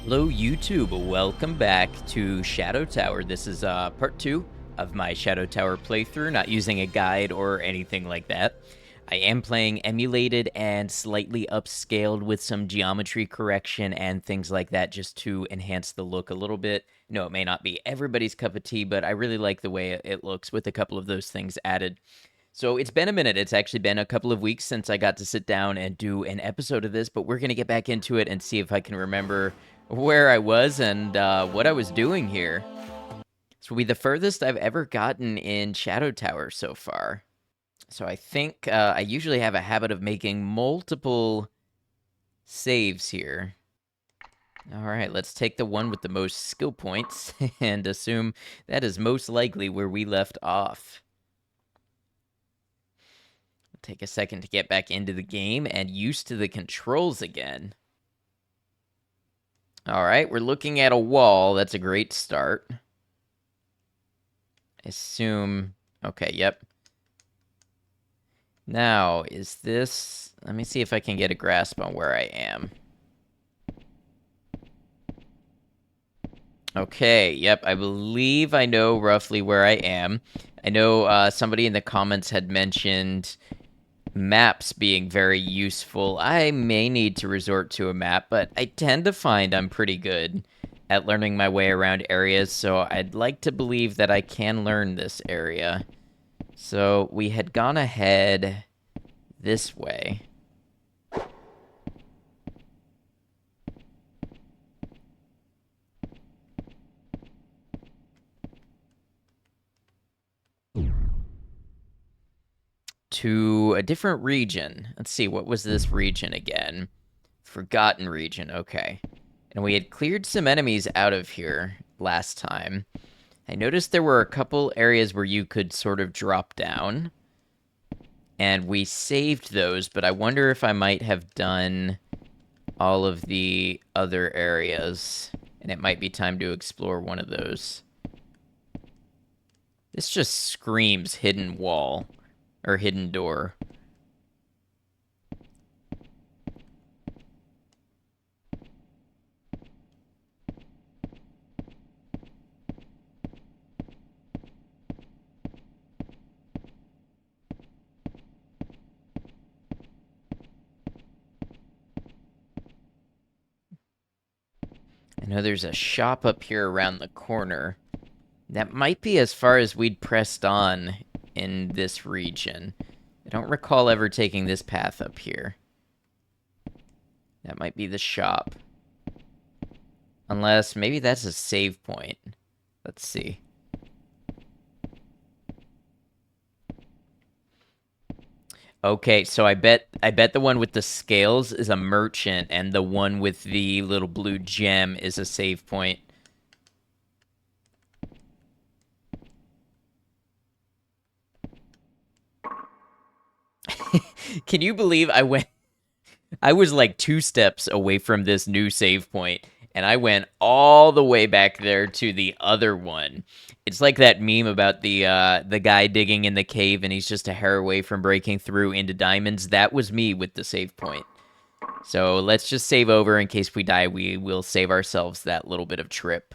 Hello YouTube, welcome back to Shadow Tower. This is part 2 of my Shadow Tower playthrough, not using a guide or anything like that. I am playing emulated and slightly upscaled with some geometry correction and things like that just to enhance the look a little bit. No, it may not be everybody's cup of tea, but I really like the way it looks with a couple of those things added. So it's been a minute. It's actually been a couple of weeks since I got to sit down and do an episode of this, but we're going to get back into it and see if I can remember where I was and what I was doing here. This will be the furthest I've ever gotten in Shadow Tower so far. So I think I usually have a habit of making multiple saves here. All right, let's take the one with the most skill points and assume that is most likely where we left off. Take a second to get back into the game and used to the controls again. All right, we're looking at a wall. That's a great start. Assume... Okay, yep. Now, is this... Let me see if I can get a grasp on where I am. Okay, yep, I believe I know roughly where I am. I know somebody in the comments had mentioned maps being very useful. I may need to resort to a map, but I tend to find I'm pretty good at learning my way around areas, so I'd like to believe that I can learn this area. So we had gone ahead this way. To a different region. Let's see, what was this region again? Forgotten region, okay. And we had cleared some enemies out of here last time. I noticed there were a couple areas where you could sort of drop down. And we saved those, but I wonder if I might have done all of the other areas. And it might be time to explore one of those. This just screams hidden wall. Or hidden door. I know there's a shop up here around the corner. That might be as far as we'd pressed on in this region. I don't recall ever taking this path up here. That might be the shop. Unless, maybe that's a save point. Let's see. Okay, so I bet the one with the scales is a merchant, and the one with the little blue gem is a save point. Can you believe I was like 2 steps away from this new save point, and I went all the way back there to the other one. It's like that meme about the guy digging in the cave and he's just a hair away from breaking through into diamonds. That was me with the save point. So let's just save over in case we die. We will save ourselves that little bit of trip.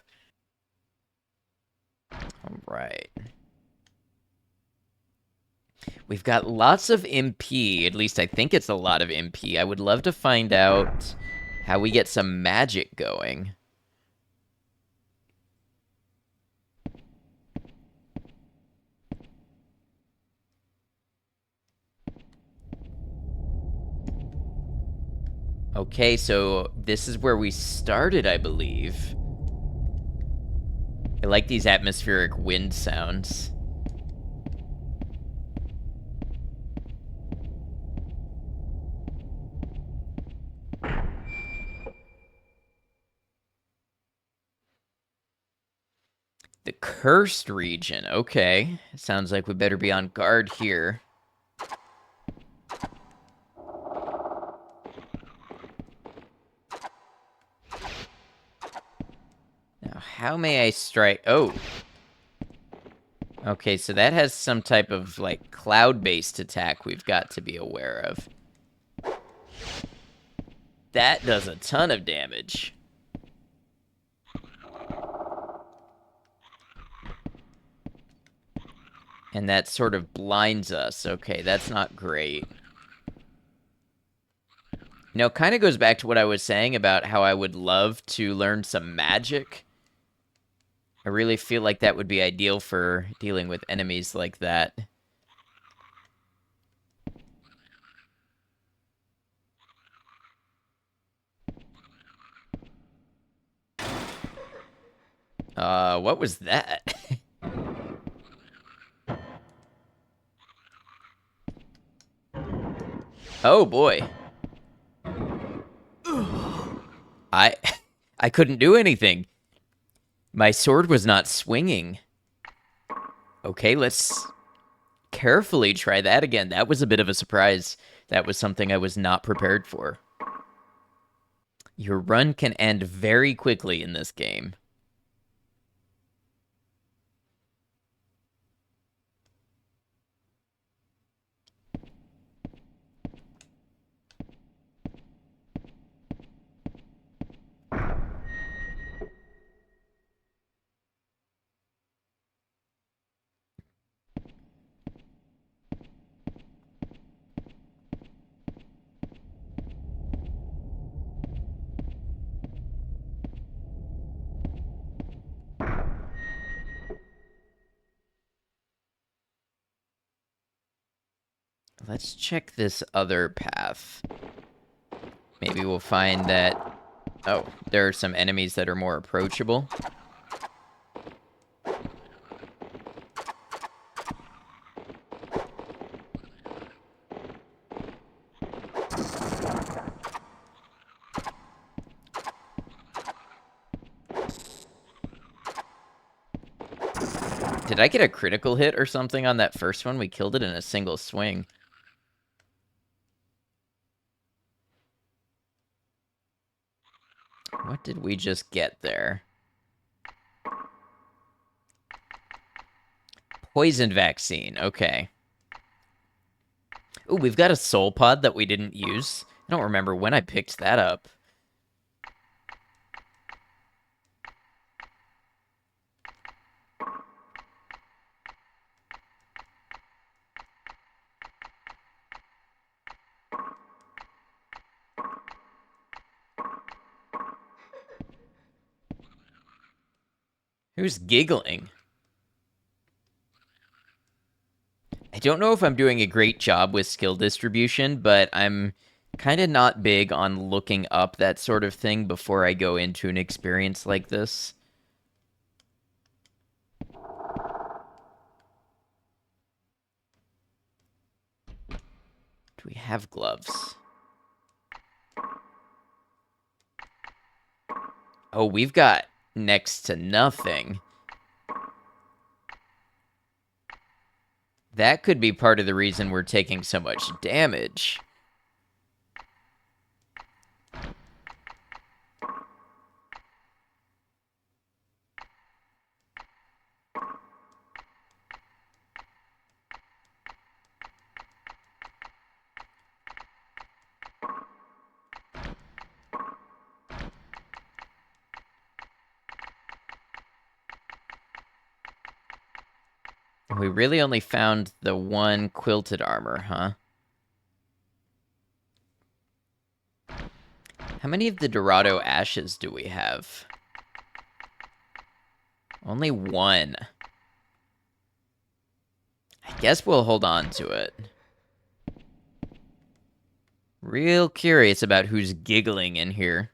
All right. We've got lots of MP. At least I think it's a lot of MP. I would love to find out how we get some magic going. Okay, so this is where we started, I believe. I like these atmospheric wind sounds. The cursed region. Okay. Sounds like we better be on guard here. Now, how may I strike? Oh. Okay, so that has some type of, like, cloud-based attack we've got to be aware of. That does a ton of damage. And that sort of blinds us. Okay, that's not great. You know, kind of goes back to what I was saying about how I would love to learn some magic. I really feel like that would be ideal for dealing with enemies like that. What was that? Oh boy. I I couldn't do anything. My sword was not swinging. Okay, let's carefully try that again. That was a bit of a surprise. That was something I was not prepared for. Your run can end very quickly in this game. Let's check this other path. Maybe we'll find that... Oh, there are some enemies that are more approachable. Did I get a critical hit or something on that first one? We killed it in a single swing. What did we just get there? Poison vaccine. Okay. Ooh, we've got a soul pod that we didn't use. I don't remember when I picked that up. Who's giggling? I don't know if I'm doing a great job with skill distribution, but I'm kind of not big on looking up that sort of thing before I go into an experience like this. Do we have gloves? Oh, we've got next to nothing. That could be part of the reason we're taking so much damage. We really only found the one quilted armor, huh? How many of the Dorado ashes do we have? Only one. I guess we'll hold on to it. Real curious about who's giggling in here.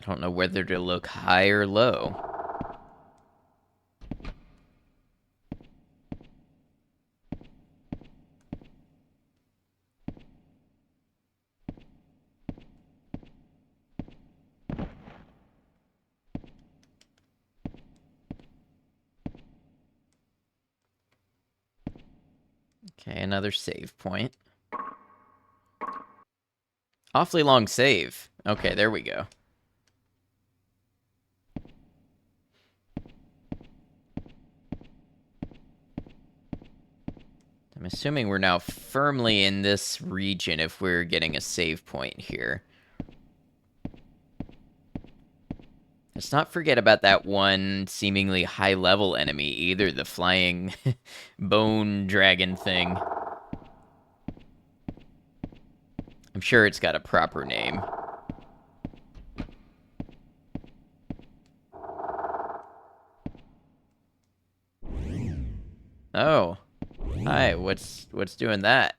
I don't know whether to look high or low. Okay, another save point. Awfully long save. Okay, there we go. I'm assuming we're now firmly in this region if we're getting a save point here. Let's not forget about that one seemingly high-level enemy either, the flying bone dragon thing. I'm sure it's got a proper name. Oh. Hi, what's doing that?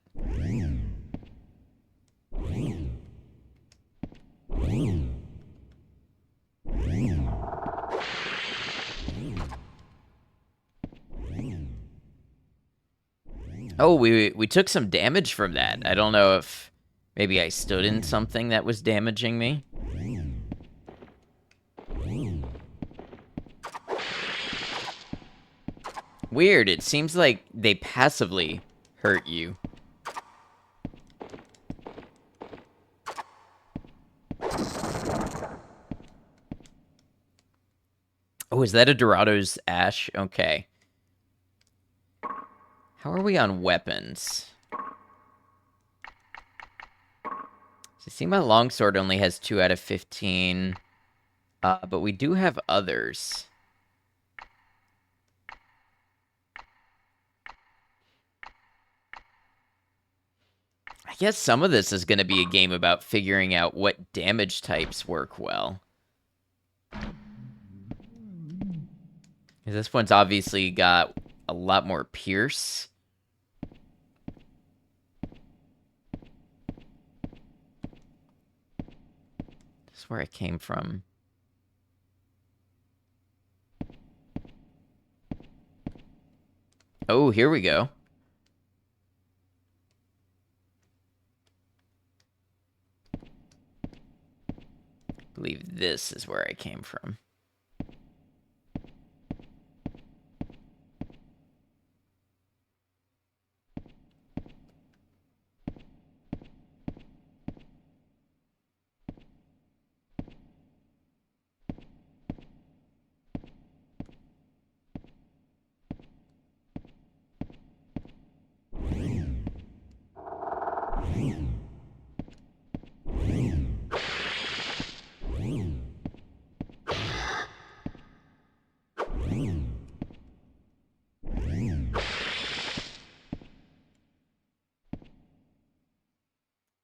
Oh, we took some damage from that. I don't know if maybe I stood in something that was damaging me. Weird, it seems like they passively hurt you. Oh, is that a Dorado's Ash? Okay. How are we on weapons? So see, my longsword only has 2 out of 15. But we do have others. I guess some of this is going to be a game about figuring out what damage types work well. This one's obviously got a lot more pierce. This is where I came from. Oh, here we go. I believe this is where I came from.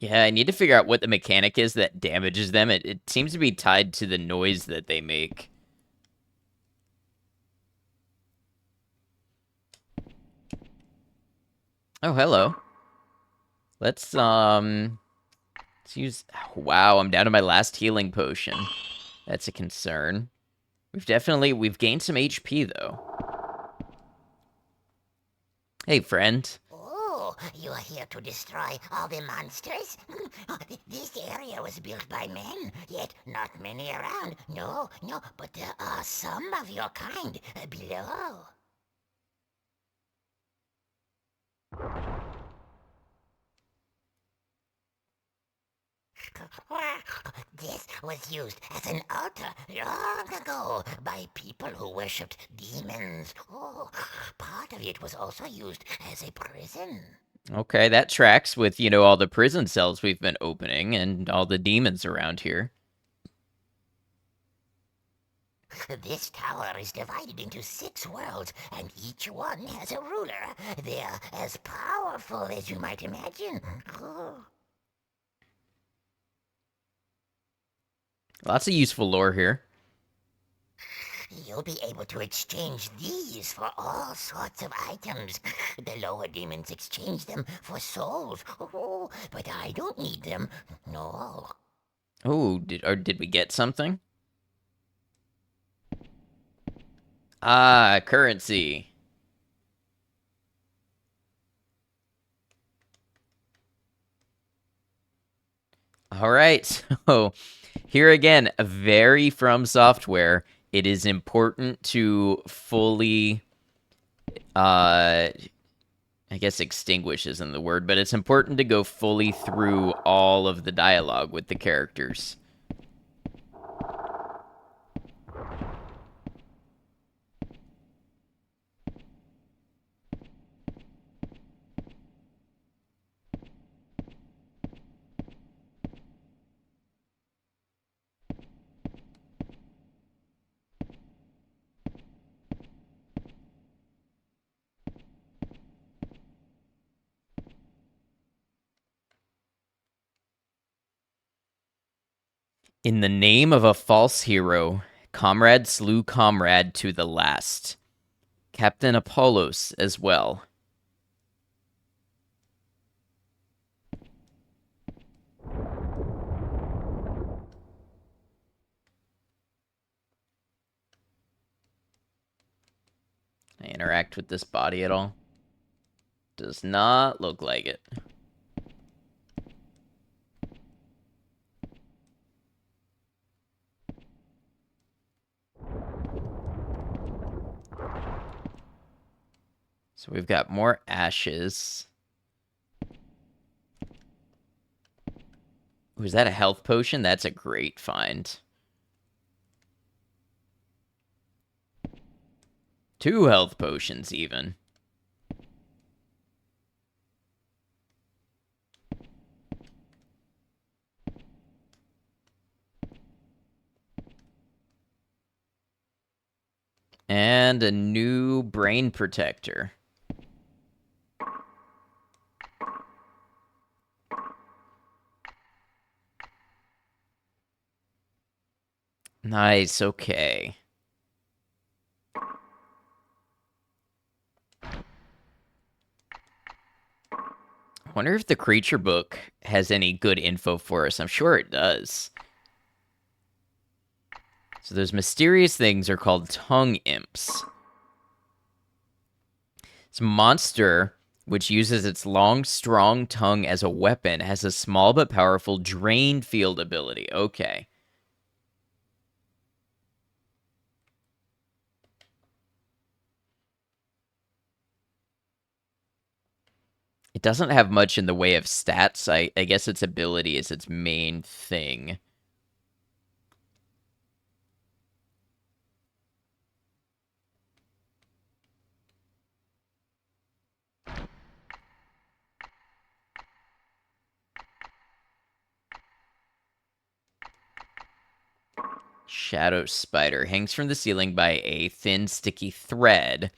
Yeah, I need to figure out what the mechanic is that damages them. It seems to be tied to the noise that they make. Oh, hello. Let's use... Wow, I'm down to my last healing potion. That's a concern. We've gained some HP, though. Hey, friend. Oh, you are here to destroy all the monsters? This area was built by men, yet not many around. No, but there are some of your kind below. This was used as an altar long ago by people who worshipped demons. Oh, part of it was also used as a prison. Okay, that tracks with, all the prison cells we've been opening and all the demons around here. This tower is divided into 6 worlds, and each one has a ruler. They're as powerful as you might imagine. Lots of useful lore here. You'll be able to exchange these for all sorts of items. The lower demons exchange them for souls. Oh, but I don't need them. No. Oh, did we get something? Ah, currency. All right, so here again, very From Software. It is important to fully, I guess extinguish isn't the word, but it's important to go fully through all of the dialogue with the characters. In the name of a false hero, comrade slew comrade to the last. Captain Apollos as well. I interact with this body at all? Does not look like it. So we've got more ashes. Ooh, is that a health potion? That's a great find. 2 health potions, even. And a new brain protector. Nice, okay. I wonder if the creature book has any good info for us. I'm sure it does. So those mysterious things are called tongue imps. This monster, which uses its long, strong tongue as a weapon, has a small but powerful drain field ability. Okay. It doesn't have much in the way of stats. I guess its ability is its main thing. Shadow spider hangs from the ceiling by a thin, sticky thread.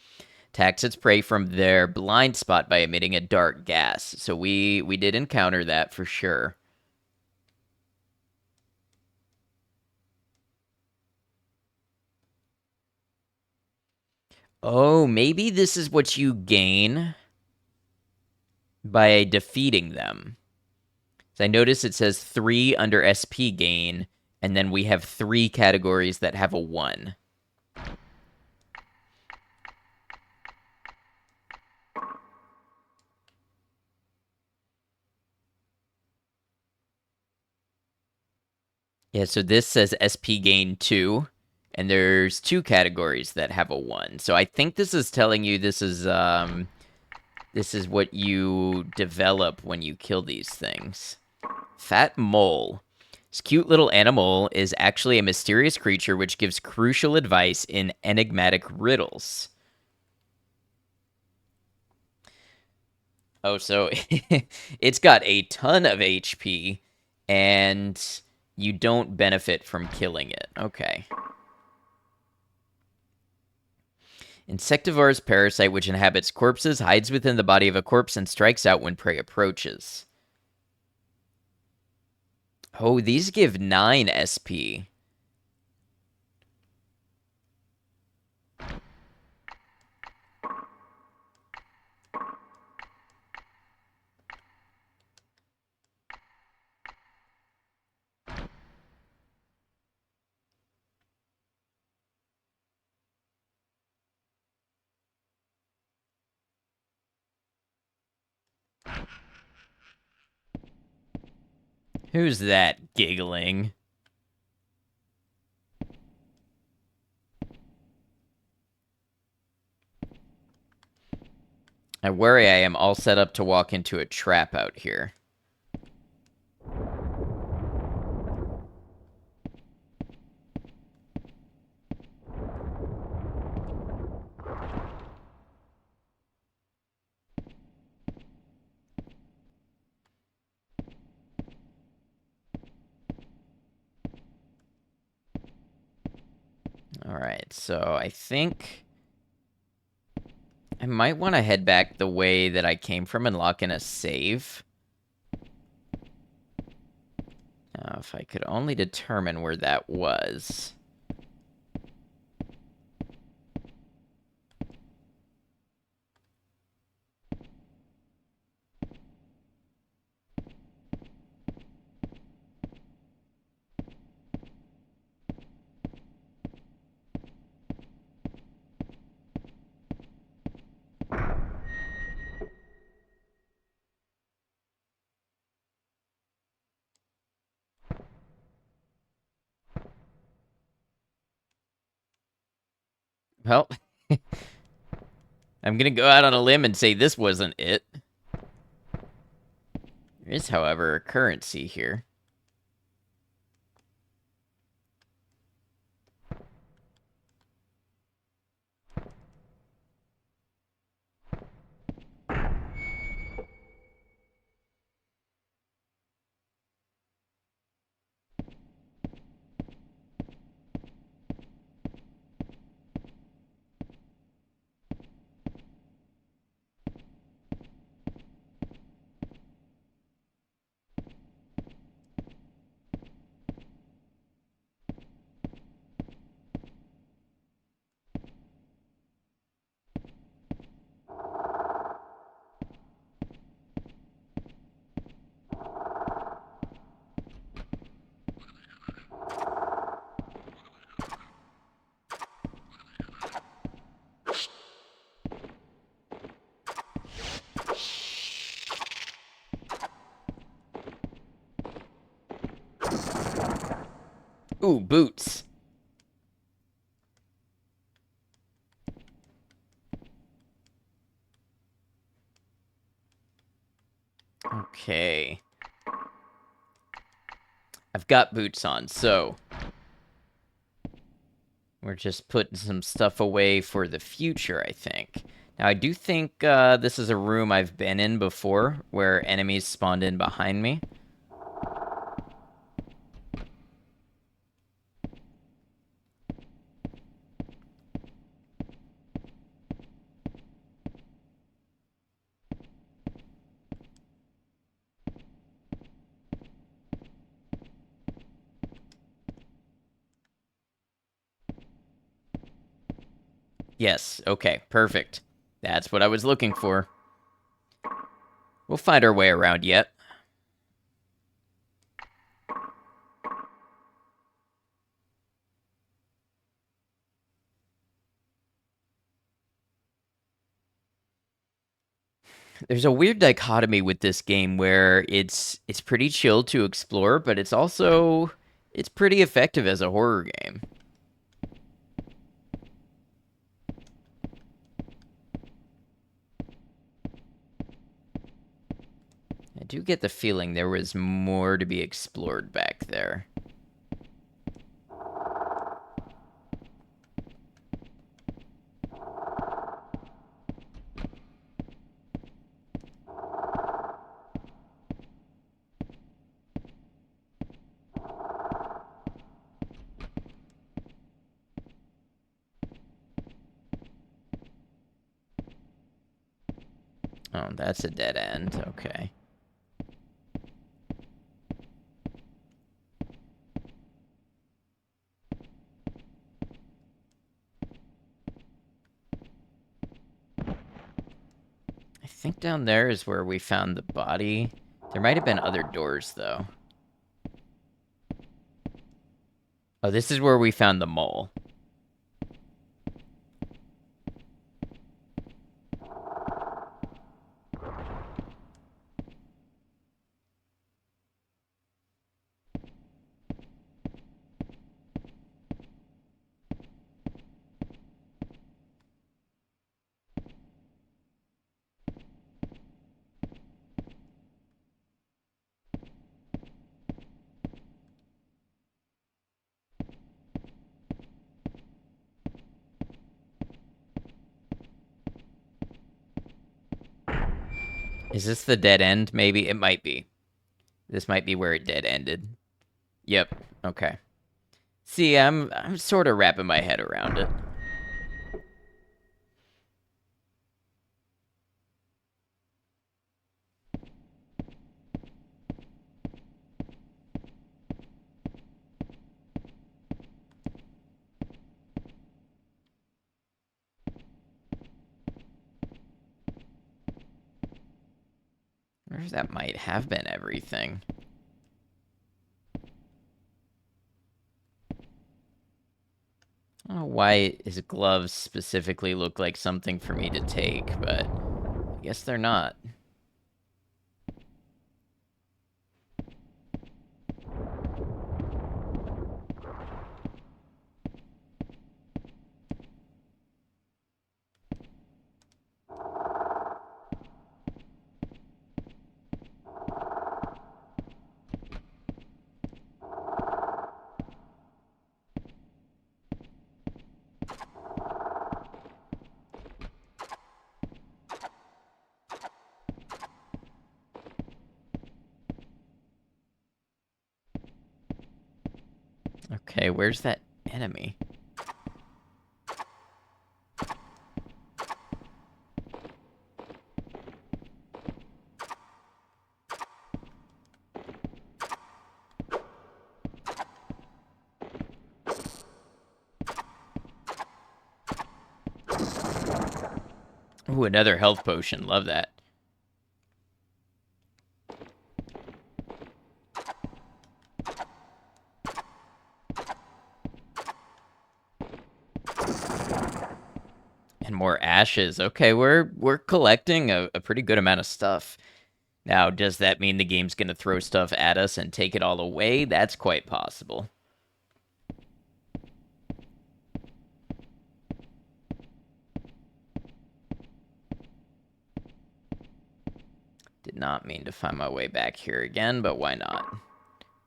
Attacks its prey from their blind spot by emitting a dark gas. So we did encounter that for sure. Oh, maybe this is what you gain by defeating them. So I notice it says 3 under SP gain, and then we have 3 categories that have a 1. Yeah, so this says SP gain 2, and there's 2 categories that have a 1. So I think this is telling you this is what you develop when you kill these things. Fat mole. This cute little animal is actually a mysterious creature which gives crucial advice in enigmatic riddles. Oh, so it's got a ton of HP, and you don't benefit from killing it. Okay. Insectivore's parasite, which inhabits corpses, hides within the body of a corpse and strikes out when prey approaches. Oh, these give 9 SP. Who's that giggling? I worry I am all set up to walk into a trap out here. Alright, so I think I might want to head back the way that I came from and lock in a save. Now, if I could only determine where that was. Well, I'm gonna go out on a limb and say this wasn't it. There is, however, a currency here. Ooh, boots. Okay. I've got boots on, so we're just putting some stuff away for the future, I think. Now, I do think this is a room I've been in before, where enemies spawned in behind me. Yes, okay, perfect. That's what I was looking for. We'll find our way around yet. There's a weird dichotomy with this game where it's pretty chill to explore, but it's pretty effective as a horror game. I do get the feeling there was more to be explored back there. Oh, that's a dead end. Okay. I think down there is where we found the body. There might have been other doors, though. Oh, this is where we found the mole. Is this the dead end? Maybe it might be. This might be where it dead ended. Yep. Okay. See, I'm sort of wrapping my head around it. wonder if that might have been everything. I don't know why his gloves specifically look like something for me to take, but I guess they're not. Okay, where's that enemy? Ooh, another health potion. Love that. And more ashes. Okay, we're collecting a pretty good amount of stuff. Now, does that mean the game's gonna throw stuff at us and take it all away? That's quite possible. Did not mean to find my way back here again, but why not?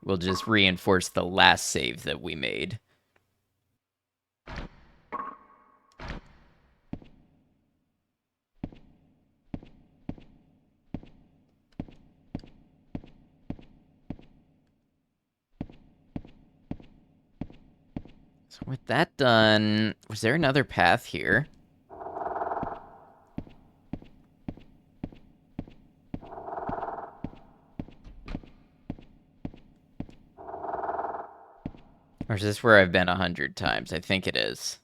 We'll just reinforce the last save that we made. So with that done, was there another path here? Or is this where I've been 100 times? I think it is.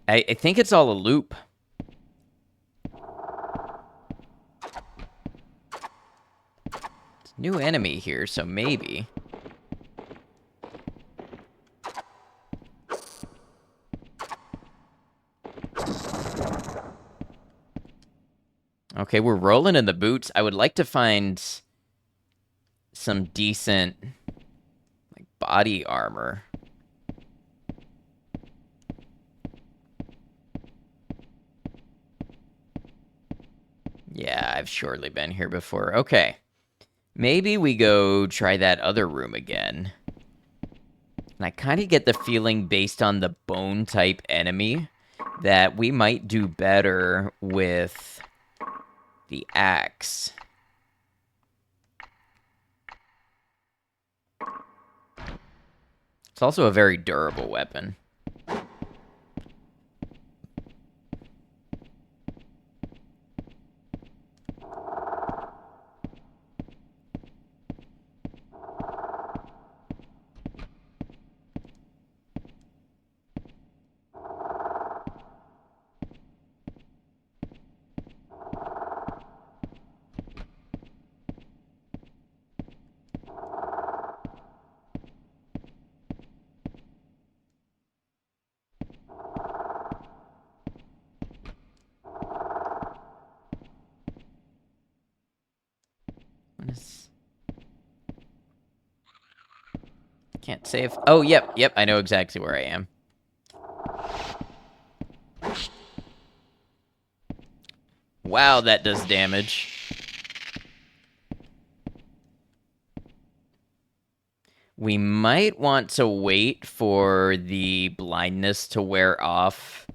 I think it's all a loop. It's a new enemy here, so maybe. Okay, we're rolling in the boots. I would like to find some decent like body armor. Yeah, I've surely been here before. Okay. Maybe we go try that other room again. And I kind of get the feeling, based on the bone type enemy, that we might do better with the axe. It's also a very durable weapon. What is... Can't save. Oh, yep, I know exactly where I am. Wow, that does damage. We might want to wait for the blindness to wear off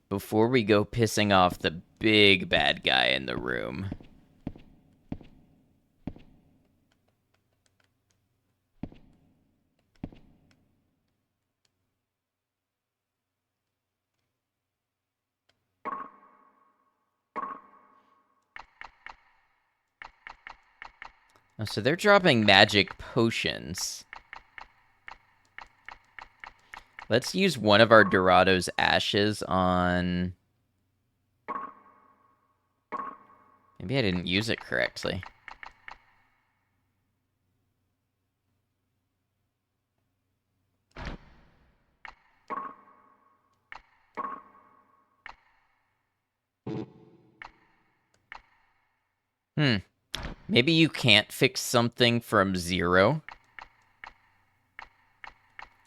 before we go pissing off the big bad guy in the room. Oh, so they're dropping magic potions. Let's use one of our Dorado's ashes on... Maybe I didn't use it correctly. Maybe you can't fix something from 0.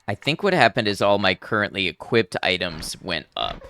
I think what happened is all my currently equipped items went up.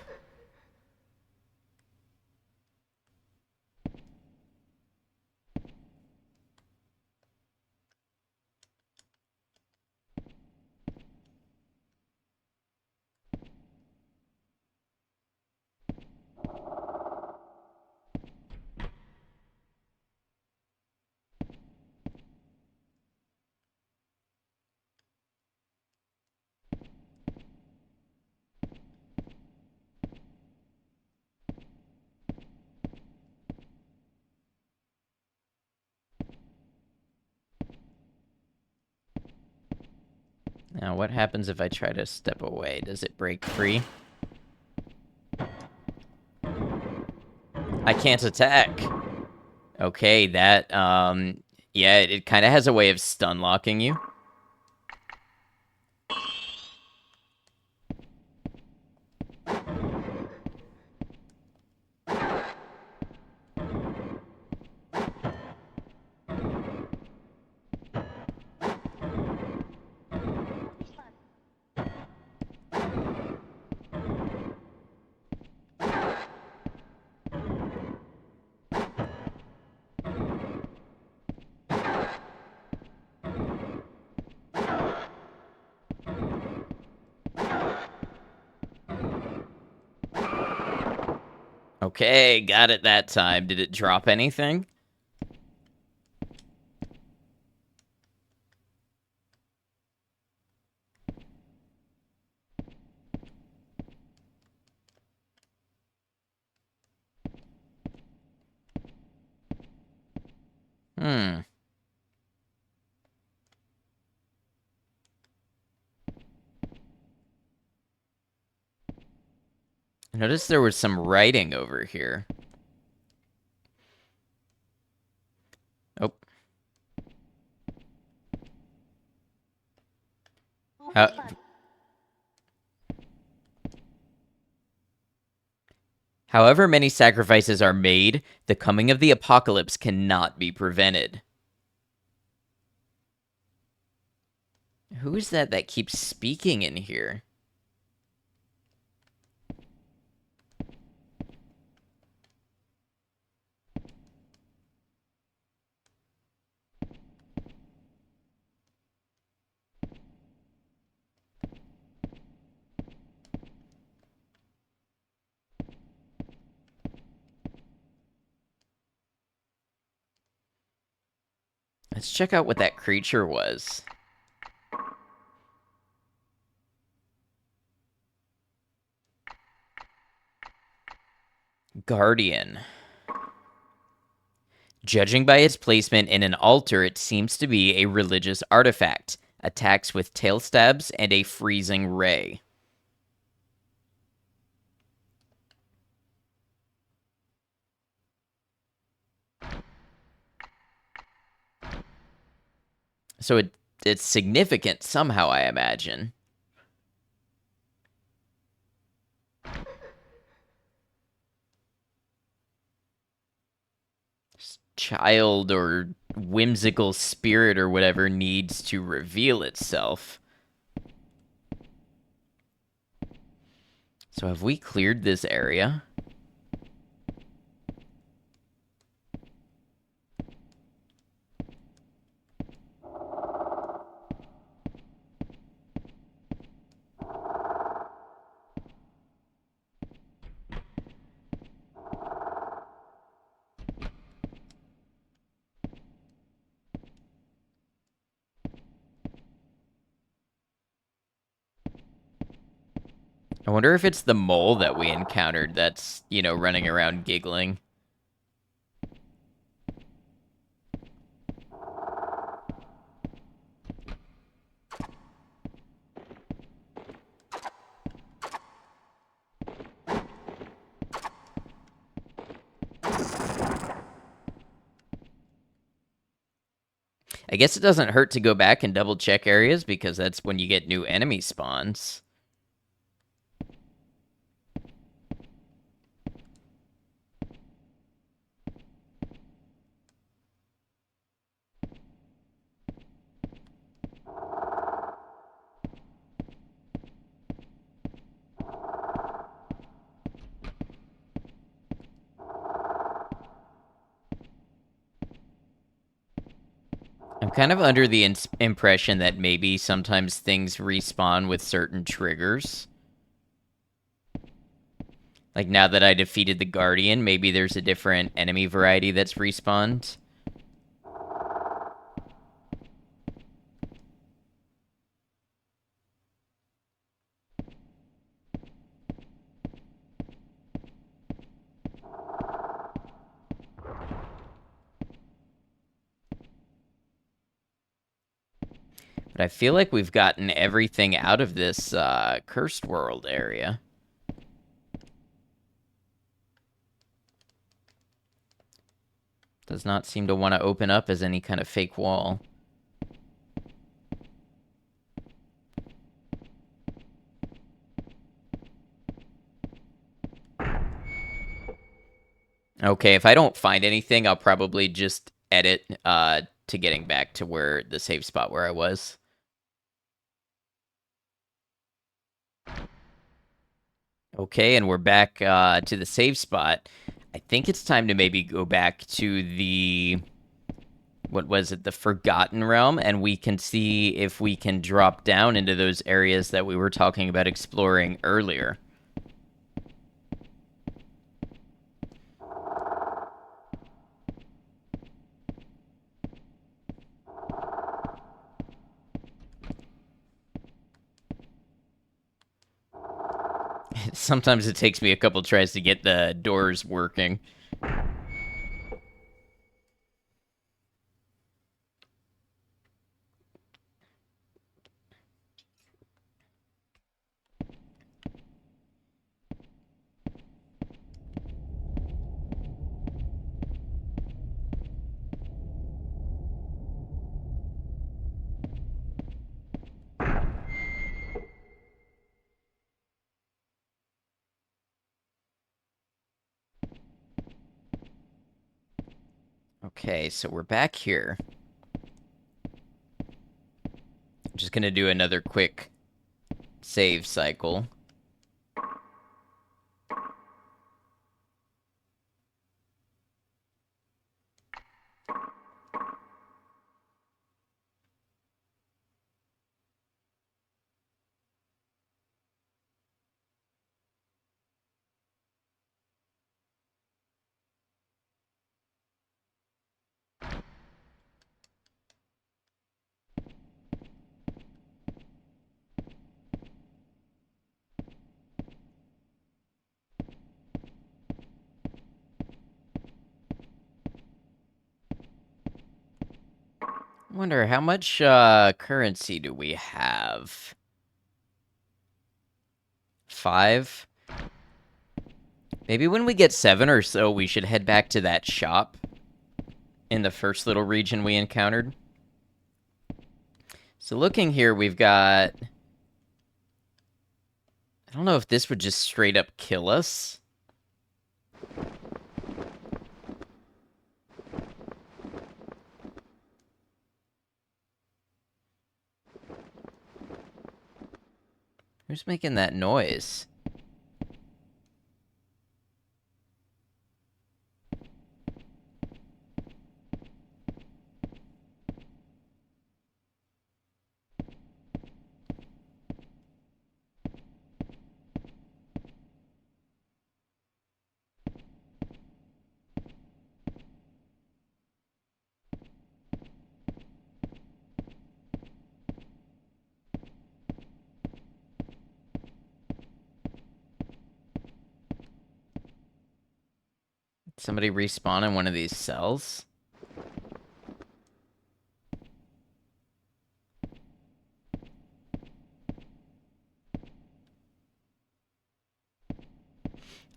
Now, what happens if I try to step away? Does it break free? I can't attack. Okay, that, yeah, it kind of has a way of stun locking you. Okay, got it that time. Did it drop anything? Hmm. I noticed there was some writing over here. Oh. How, however many sacrifices are made, the coming of the apocalypse cannot be prevented. Who is that keeps speaking in here? Let's check out what that creature was. Guardian. Judging by its placement in an altar, it seems to be a religious artifact. Attacks with tail stabs and a freezing ray. So it's significant somehow, I imagine. Child or whimsical spirit or whatever needs to reveal itself. So have we cleared this area? I wonder if it's the mole that we encountered that's, running around giggling. I guess it doesn't hurt to go back and double check areas because that's when you get new enemy spawns. I'm kind of under the impression that maybe sometimes things respawn with certain triggers. Like now that I defeated the Guardian, maybe there's a different enemy variety that's respawned. But I feel like we've gotten everything out of this cursed world area. Does not seem to want to open up as any kind of fake wall. Okay, if I don't find anything, I'll probably just edit to getting back to where the save spot where I was. Okay, and we're back to the save spot. I think it's time to maybe go back to the, what was it, the Forgotten Realm, and we can see if we can drop down into those areas that we were talking about exploring earlier. Sometimes it takes me a couple tries to get the doors working. Okay, so we're back here. I'm just gonna do another quick save cycle. Wonder how much currency do we have? 5? Maybe when we get 7 or so, we should head back to that shop in the first little region we encountered. So looking here, we've got... I don't know if this would just straight up kill us. Who's making that noise? Somebody respawn in one of these cells?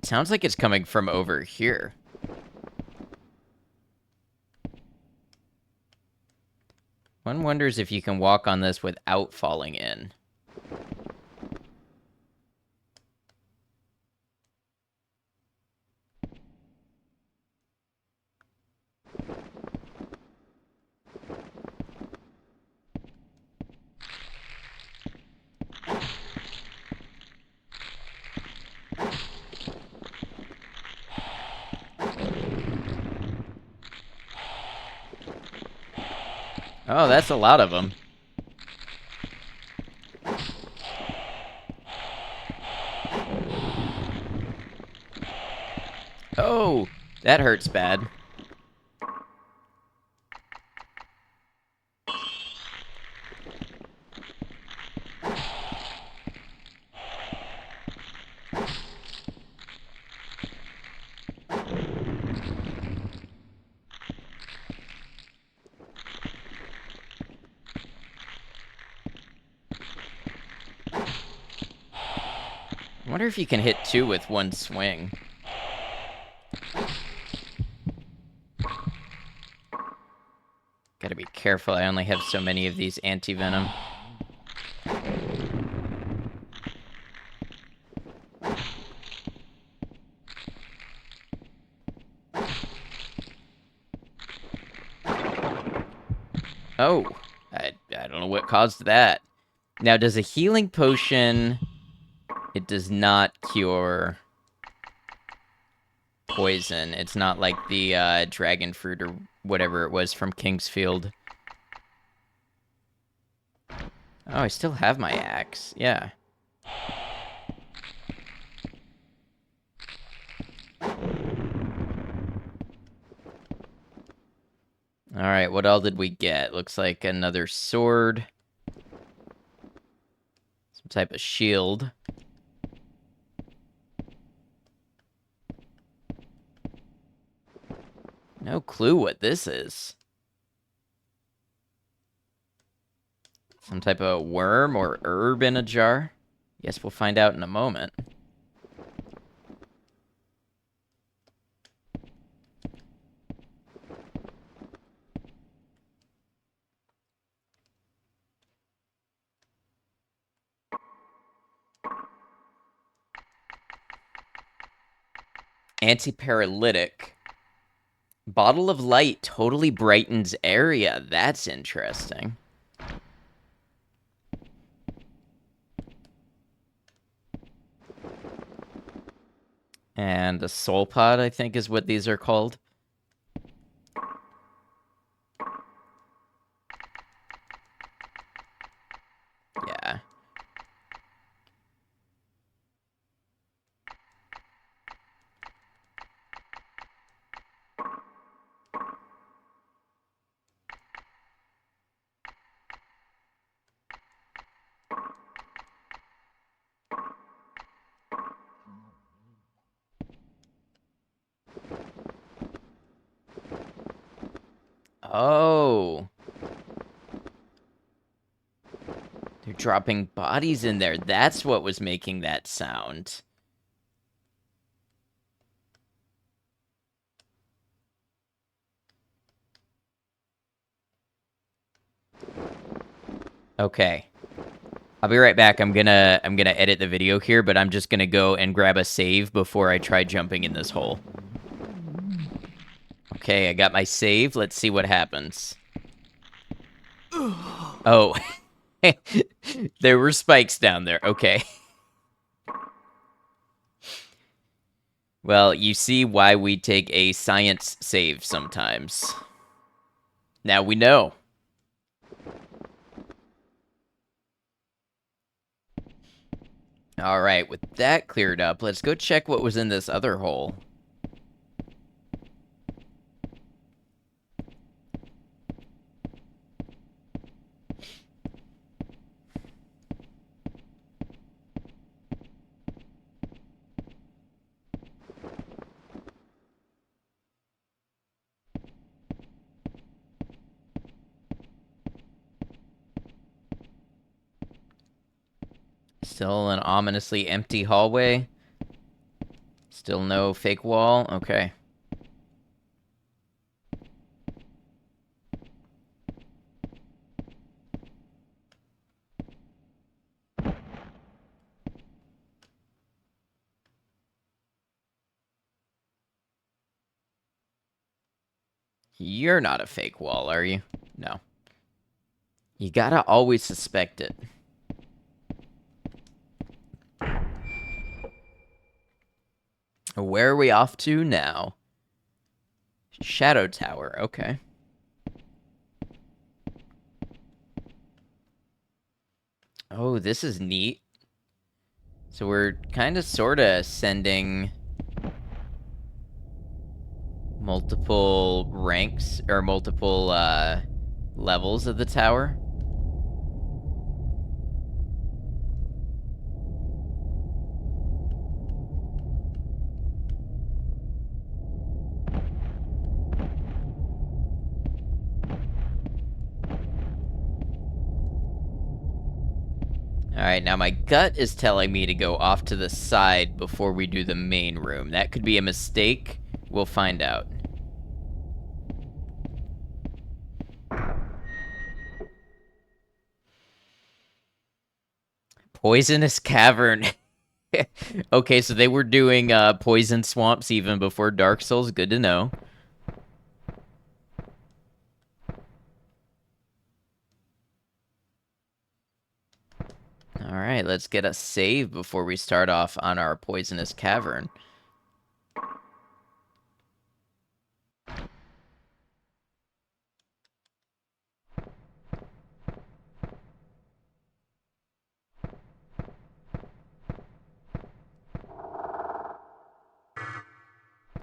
Sounds like it's coming from over here. One wonders if you can walk on this without falling in. Oh, that's a lot of them. Oh, that hurts bad. I wonder if you can hit two with one swing. Gotta be careful, I only have so many of these anti-venom. Oh, I don't know what caused that. Now, does a healing potion... It does not cure poison. It's not like the dragon fruit or whatever it was from Kingsfield. Oh, I still have my axe. Yeah. Alright, what all did we get? Looks like another sword. Some type of shield. No clue what this is. Some type of worm or herb in a jar? Guess we'll find out in a moment. Antiparalytic. Bottle of light totally brightens area. That's interesting. And a soul pod, I think, is what these are called. Yeah. Oh. They're dropping bodies in there. That's what was making that sound. Okay. I'll be right back. I'm gonna edit the video here, but I'm just gonna go and grab a save before I try jumping in this hole. Okay, I got my save. Let's see what happens. Oh. There were spikes down there. Okay. Well, you see why we take a science save sometimes. Now we know. Alright, with that cleared up, let's go check what was in this other hole. Still an ominously empty hallway. Still no fake wall. Okay. You're not a fake wall, are you? No. You gotta always suspect it. Where are we off to now? Shadow Tower, okay. Oh, this is neat. So we're kind of sort of sending multiple ranks or multiple levels of the tower. Alright, now my gut is telling me to go off to the side before we do the main room. That could be a mistake. We'll find out. Poisonous Cavern. Okay, so they were doing poison swamps even before Dark Souls. Good to know. Alright, let's get a save before we start off on our Poisonous Cavern.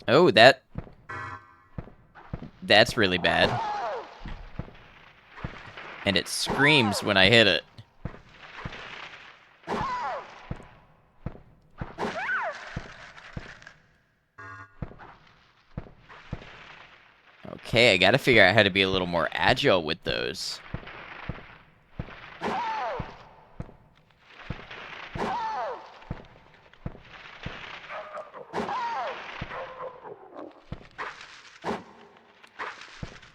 Oh, that's really bad. And it screams when I hit it. Okay, I gotta figure out how to be a little more agile with those.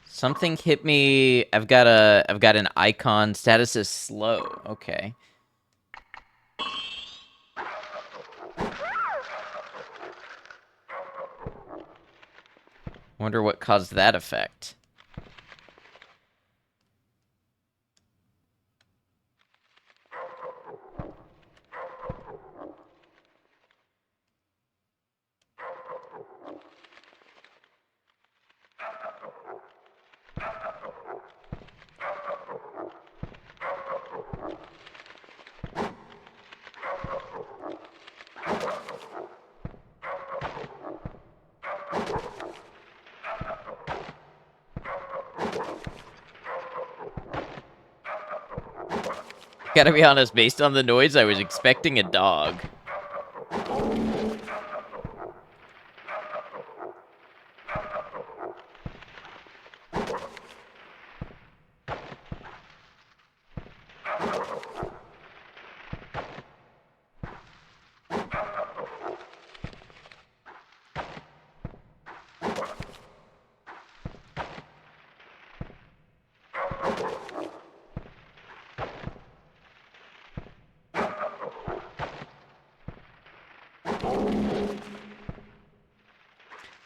Something hit me. I've got an icon. Status is slow. Okay. Wonder what caused that effect. Gotta be honest, based on the noise, I was expecting a dog.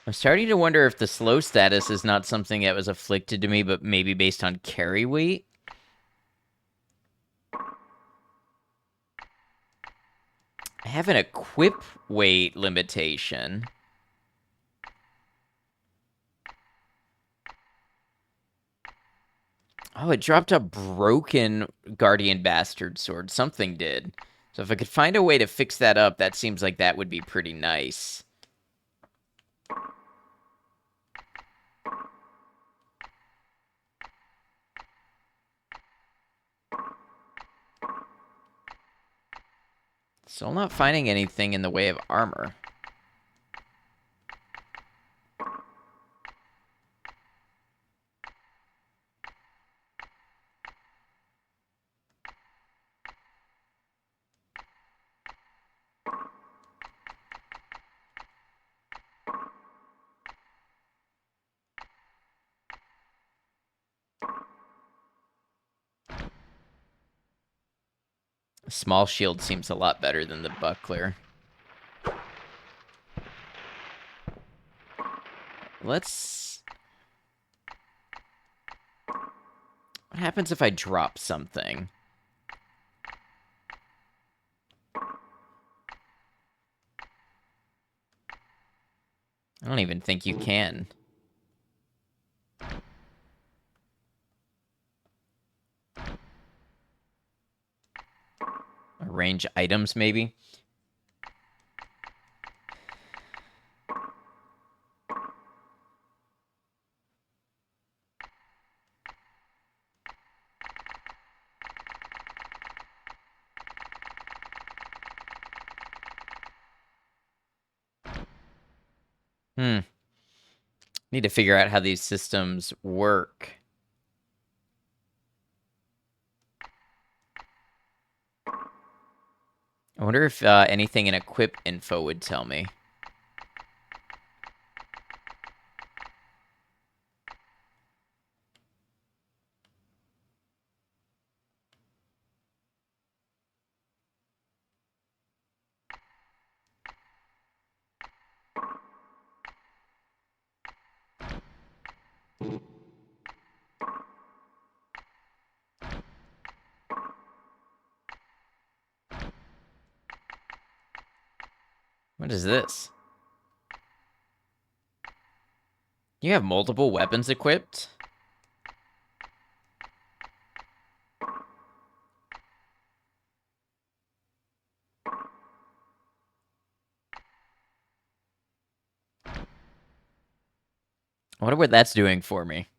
I'm starting to wonder if the slow status is not something that was afflicted to me, but maybe based on carry weight. I have an equip weight limitation. Oh, it dropped a broken Guardian Bastard sword. Something did. So if I could find a way to fix that up, that seems like that would be pretty nice. Still not finding anything in the way of armor. Small shield seems a lot better than the buckler. Let's What happens if I drop something? I don't even think you can. Arrange items, maybe? Need to figure out how these systems work. I wonder if anything in equip info would tell me. What is this? You have multiple weapons equipped? I wonder what that's doing for me.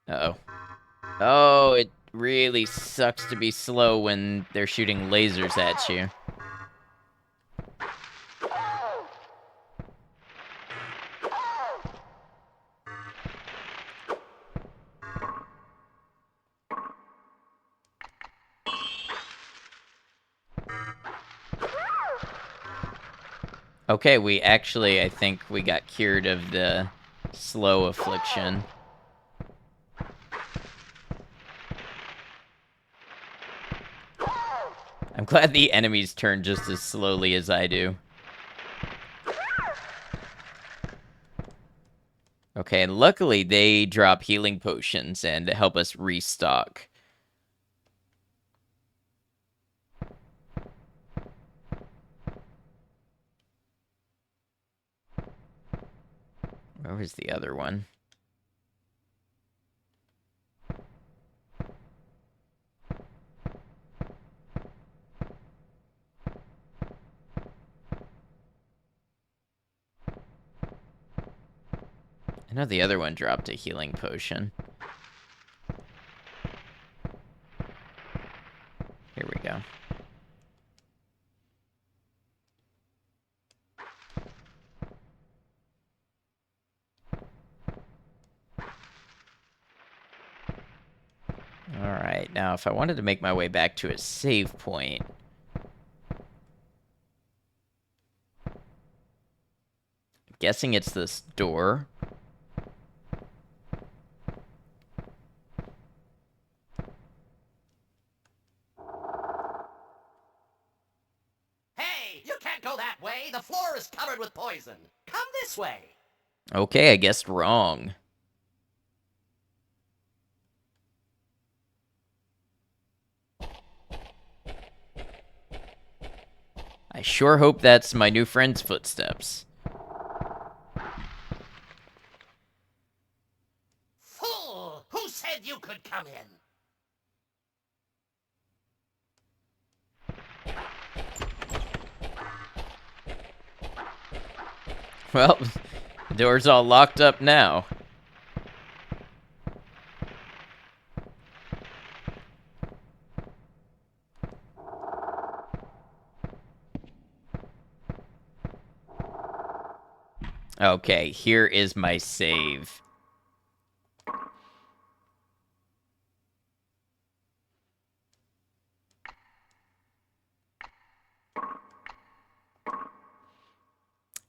Uh-oh. Oh, it really sucks to be slow when they're shooting lasers at you. Okay, we actually, I think we got cured of the slow affliction. I'm glad the enemies turn just as slowly as I do. Okay, and luckily they drop healing potions and help us restock. Where was the other one? I know the other one dropped a healing potion. Here we go. Alright, now if I wanted to make my way back to a save point... I'm guessing it's this door. Hey, you can't go that way. The floor is covered with poison. Come this way. Okay, I guessed wrong. I sure hope that's my new friend's footsteps. Fool! Who said you could come in? Well, the door's all locked up now. Okay, here is my save.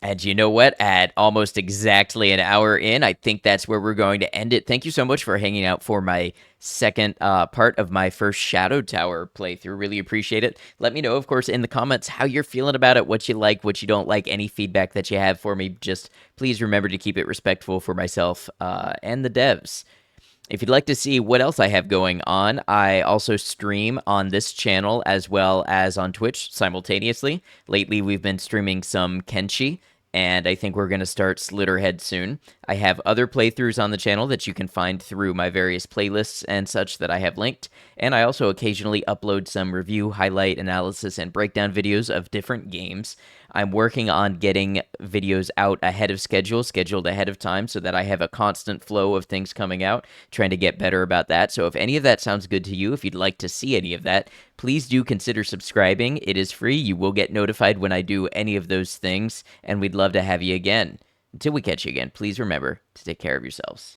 And you know what? At almost exactly an hour in, I think that's where we're going to end it. Thank you so much for hanging out for my second part of my first Shadow Tower playthrough. Really appreciate it. Let me know, of course, in the comments how you're feeling about it, what you like, what you don't like, any feedback that you have for me. Just please remember to keep it respectful for myself and the devs. If you'd like to see what else I have going on, I also stream on this channel as well as on Twitch simultaneously. Lately, we've been streaming some Kenshi, and I think we're going to start Slitterhead soon. I have other playthroughs on the channel that you can find through my various playlists and such that I have linked, and I also occasionally upload some review, highlight, analysis, and breakdown videos of different games. I'm working on getting videos out ahead of schedule, scheduled ahead of time, so that I have a constant flow of things coming out, trying to get better about that. So if any of that sounds good to you, if you'd like to see any of that, please do consider subscribing. It is free. You will get notified when I do any of those things, and we'd love to have you again. Until we catch you again, please remember to take care of yourselves.